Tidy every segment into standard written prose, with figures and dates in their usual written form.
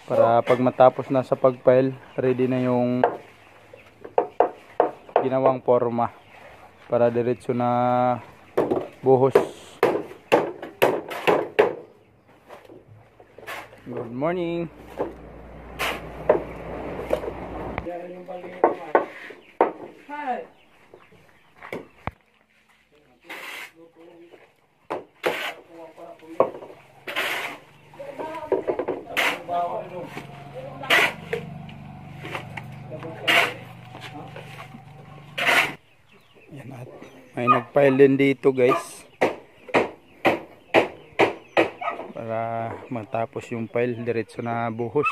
Para pag matapos na sa pag-file, ready na yung ginawang forma para diretso na buhos. Good morning. Hi. Yan, at may nag-file din dito guys para matapos yung file diretso na buhos.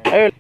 Ayun.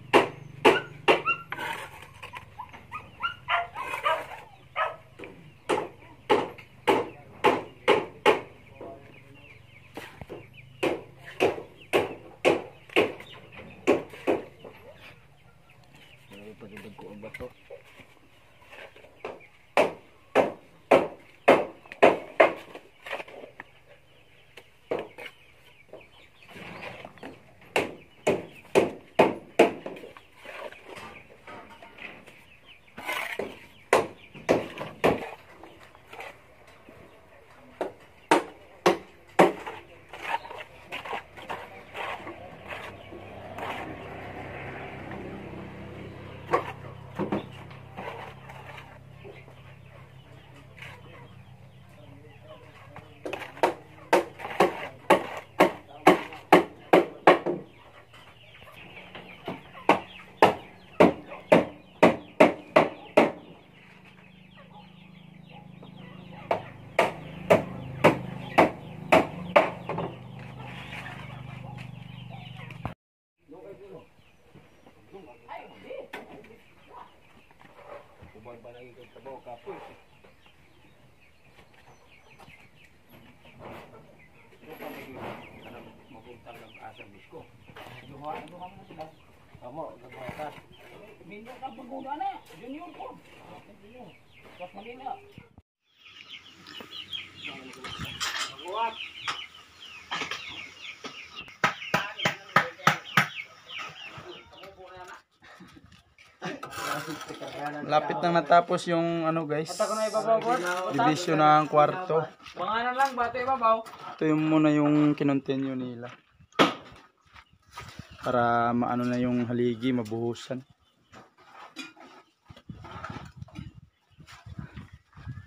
Lapit nang natapos yung ano guys, division ng kwarto. Ito yung muna yung kinontinue nila para maano na yung haligi, mabuhusan.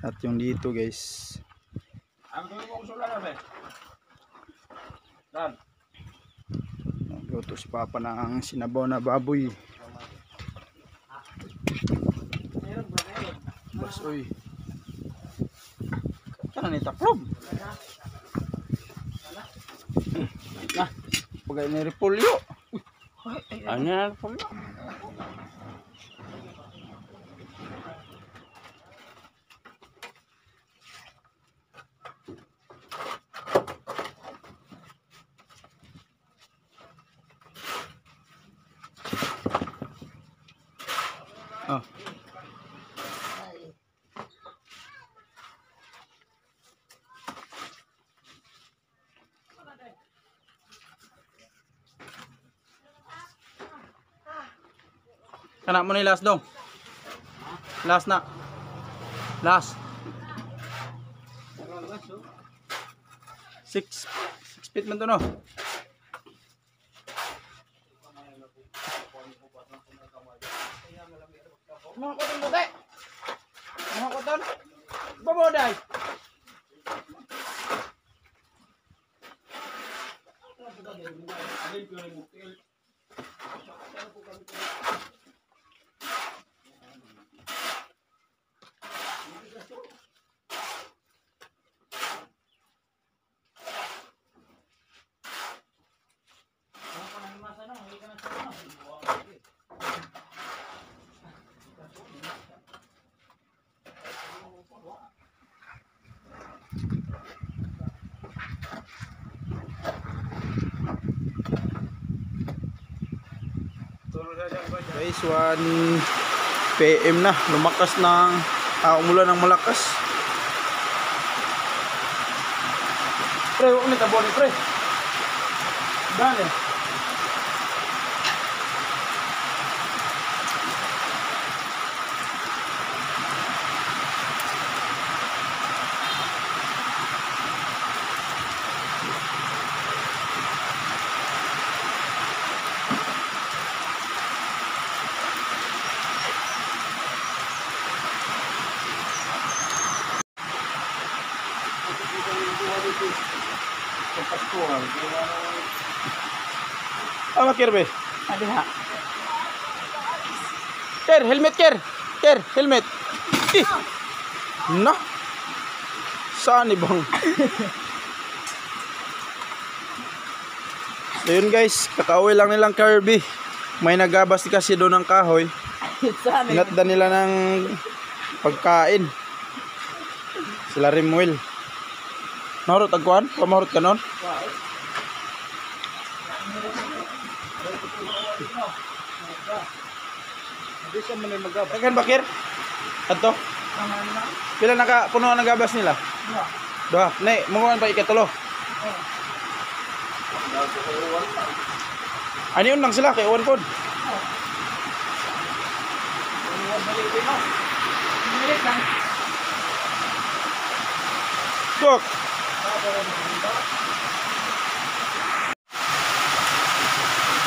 At yung dito guys, nagluto si Papa ng sinabaw na baboy. Bas, oy. Kana ni taklob. Nah, pagay ni repolyo. Anya repolyo. Oh. Kana mo ni last dong. Last na. Last. 6 feet man to no. Mga koton mo tay. Mga koton. Baboday. Guys, 1 PM na. Lumakas ng umulan ng malakas. Pre, huwag may tabon pre. Dali. Makir be. Ada ha. Ker, helmet ker. Ker, helmet. Ih. Nah. Saan ni bang? So yun guys, kakauwi lang nilang Kirby. May nagabas kasi doon ng kahoy. Inatda nila ng pagkain. Sila Rimuel. Nahurot agkuhan? Pamahurot ka nun? Akan bakir? Ato? Pila puno ang nagabas nila? Dua. Nek, munguan pa ikatulo. Ani unang sila kay uwan pod. Dok.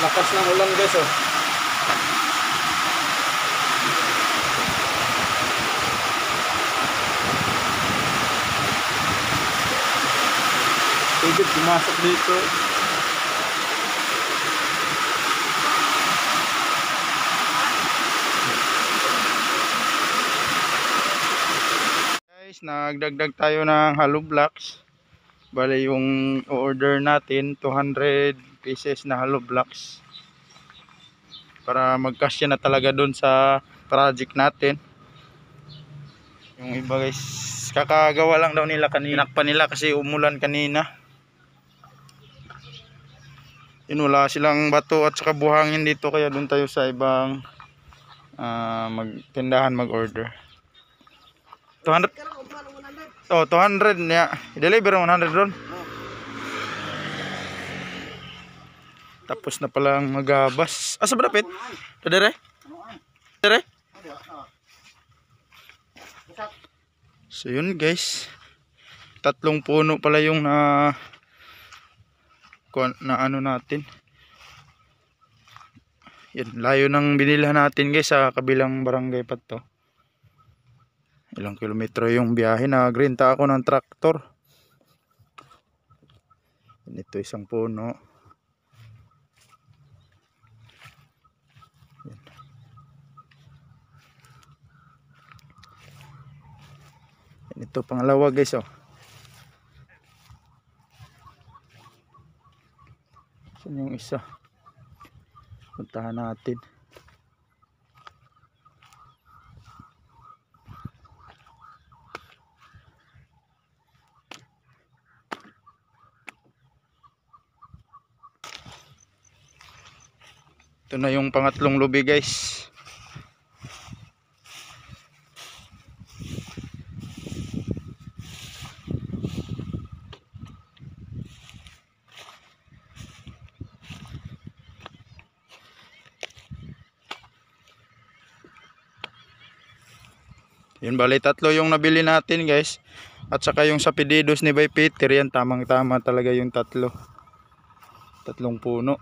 Lakas ng ulan guys oh. Tubig pumasok dito. Guys, nagdagdag tayo ng hollow blocks. Bale yung order natin 200 pieces na hollow blocks para magkasya na talaga doon sa project natin. Yung iba guys, kakagawa lang daw nila kanina. Nakpa nila kasi umulan kanina. Yun, wala silang bato at saka buhangin dito, kaya doon tayo sa ibang magtindahan mag-order. 200. Oh, 200 niya. I-deliver 100 doon. Tapos na palang magabas. Asa ba dapit? Dadere? Dadere? So yun guys. 3 puno pala yung na ano natin. Yan, layo ng binilhan natin guys sa kabilang barangay pa to. Ilang kilometro yung biyahe. Nagrenta ako ng traktor. Ito isang puno. Yan. Ito pangalawa guys oh. Saan yung isa? Puntahan natin. Ito na yung pangatlong lubi guys. Yun, bali 3 yung nabili natin guys. At saka yung sa pedidos ni Bay Peter, yan tamang tama talaga yung 3. 3 puno.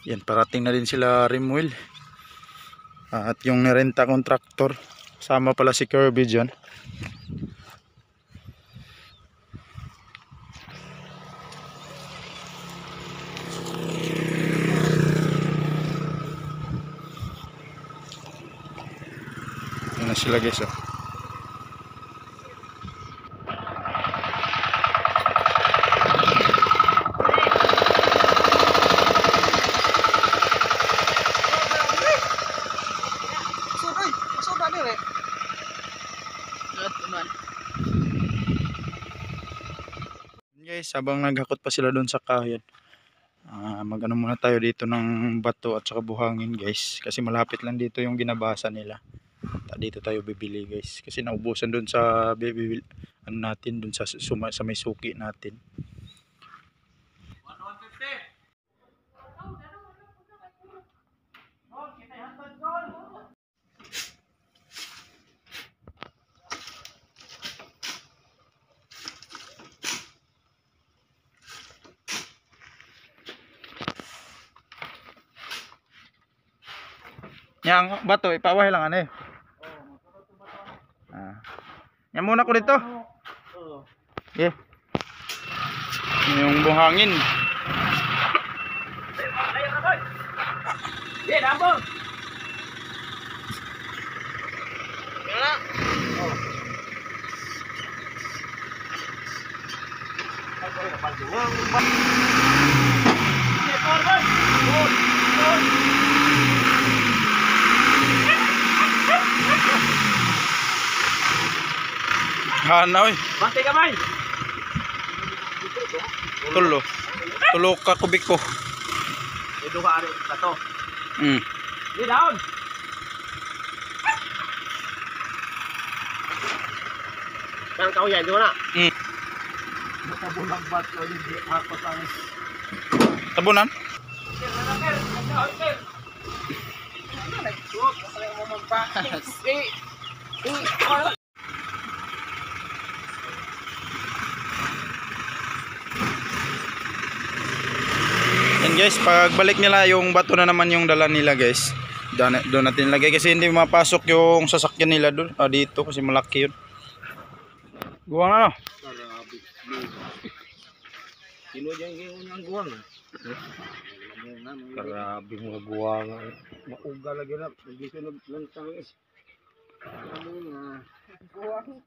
Yan, parating na din sila Rimuel. At yung nirenta kong traktor, sama pala si Kirby dyan. Yan na sila guys oh. Guys, habang naghakot pa sila doon sa kahoy, Mag-ano muna tayo dito ng bato at saka buhangin guys, kasi malapit lang dito yung ginabasa nila. Dito tayo bibili guys, kasi naubusan dun sa ano natin dun sa may suki natin. Yang bato ipaway lang ano eh. Yan muna ko dito. Okay. Yung buhangin. Ye, nabong. Hana oy. Bante ka bay. Tulo ka kubik ko. Ito ka ari ka to. Di daon. Kan kau yan di mana? Tabunan bat ko di ako sa akin. Tabunan? Yan guys, pagbalik nila yung bato na naman yung dala nila guys. Doon natin lagay kasi hindi mapasok yung sasakyan nila doon. Dito kasi malaki yun. Guwang na no? Sino dyan yung guwang? Grabe mga guwang. Mauga lagi na. Nagisunod lang tangis. Guwang.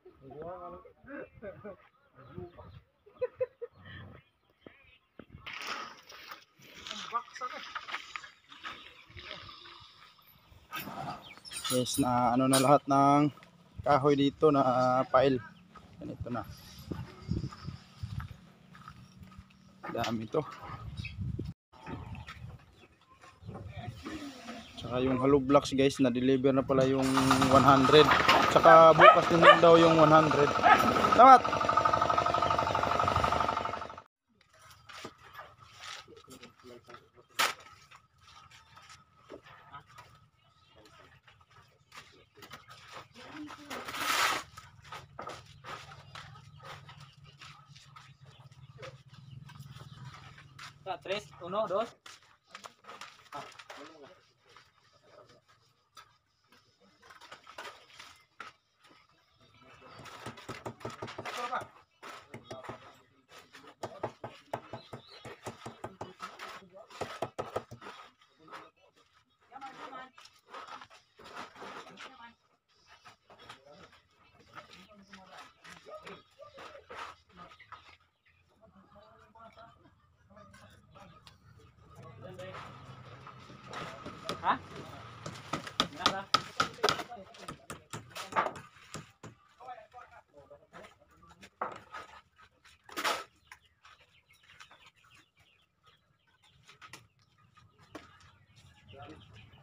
Yes, na ano na lahat ng kahoy dito na pile. Ganito na. Dami to. Tsaka yung hollow blocks guys, na-deliver na pala yung 100. Tsaka bukas din daw yung 100. Tamat! Tres, uno, dos. Ha? Kenapa?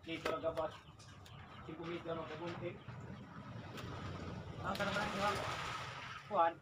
Dito nagabas. 5 metro ng kabunting. Ang kanaman niyo. Kuan.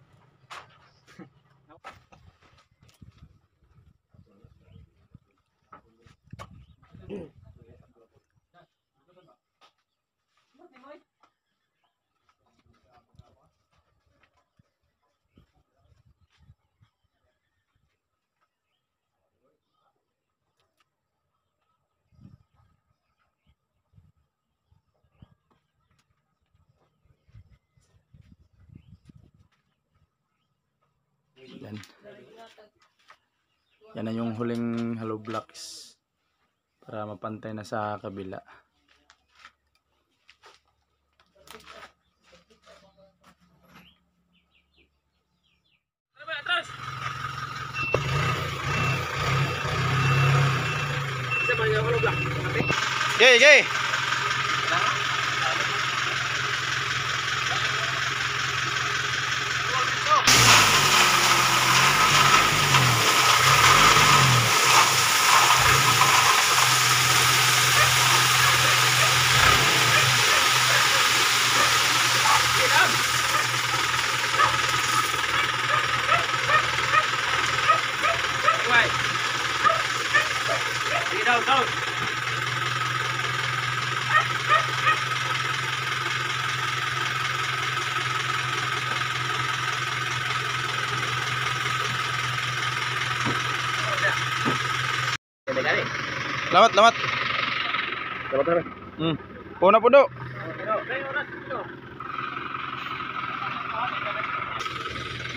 Yan. Yan na yung huling hollow blocks para mapantay na sa kabila. Gay, gay. Lamat, lamat. Dapat na. Una po do.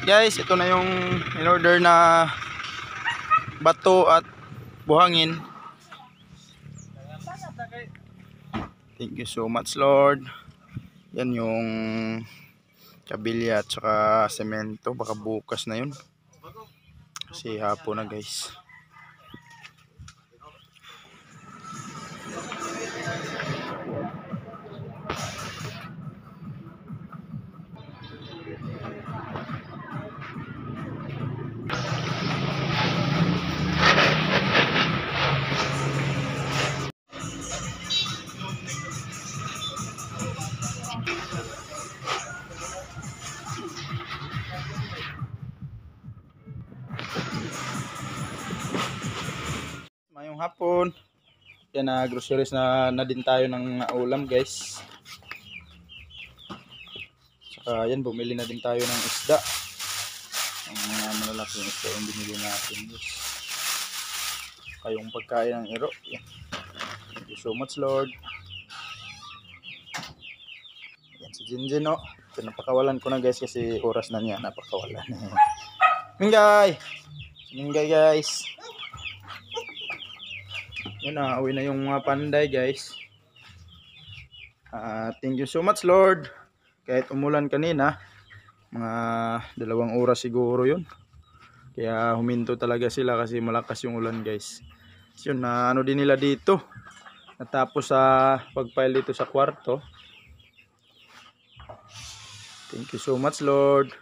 Guys, ito na yung in-order na bato at buhangin. Thank you so much, Lord. Yan yung kabilya at saka semento. Baka bukas na yun. Kasi hapon na, guys. Mayong hapon. Yan na groceries na din tayo ng ulam, guys. Saka yan, bumili na din tayo ng isda. Ang mga malalaking isda yung binili natin, guys. Kayong pagkain ng iro. Yan. Thank you so much, Lord. Yan si Jinjin, no. Napakawalan ko na, guys, kasi oras na niya. Napakawalan. Minggay! Minggay, guys. Yun na, uwi na yung mga panday, guys. Thank you so much, Lord. Kahit umulan kanina, mga 2 oras siguro yun. Kaya huminto talaga sila kasi malakas yung ulan, guys. So, yun, na ano din nila dito. Natapos sa pagpile dito sa kwarto. Thank you so much, Lord.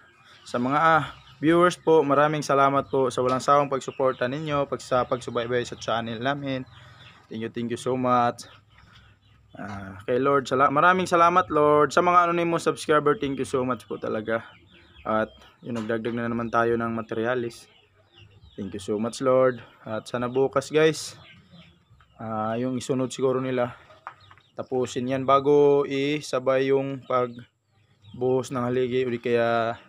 Sa mga viewers po, maraming salamat po sa walang sawang pagsuporta ninyo, pagsubaybay sa channel namin. Thank you so much. Kay Lord, maraming salamat, Lord. Sa mga anonymous subscriber, thank you so much po talaga. At yun, nagdagdag na naman tayo ng materialis. Thank you so much, Lord. At sana bukas, guys, yung isunod siguro nila, tapusin yan bago isabay yung pagbuhos ng haligi, o di kaya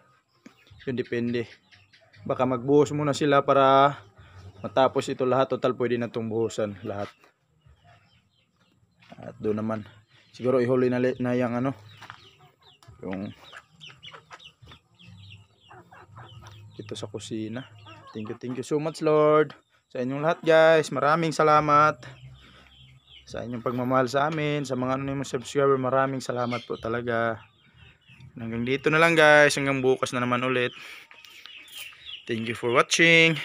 yun, depende. Baka magbuhos muna sila para matapos ito lahat. Total pwede na itong buhusan lahat. At doon naman siguro ihuli na yung ano, yung dito sa kusina. Thank you so much, Lord, sa inyong lahat, guys. Maraming salamat sa inyong pagmamahal sa amin. Sa mga anonymous subscriber, maraming salamat po talaga. Hanggang dito na lang, guys. Hanggang bukas na naman ulit. Thank you for watching.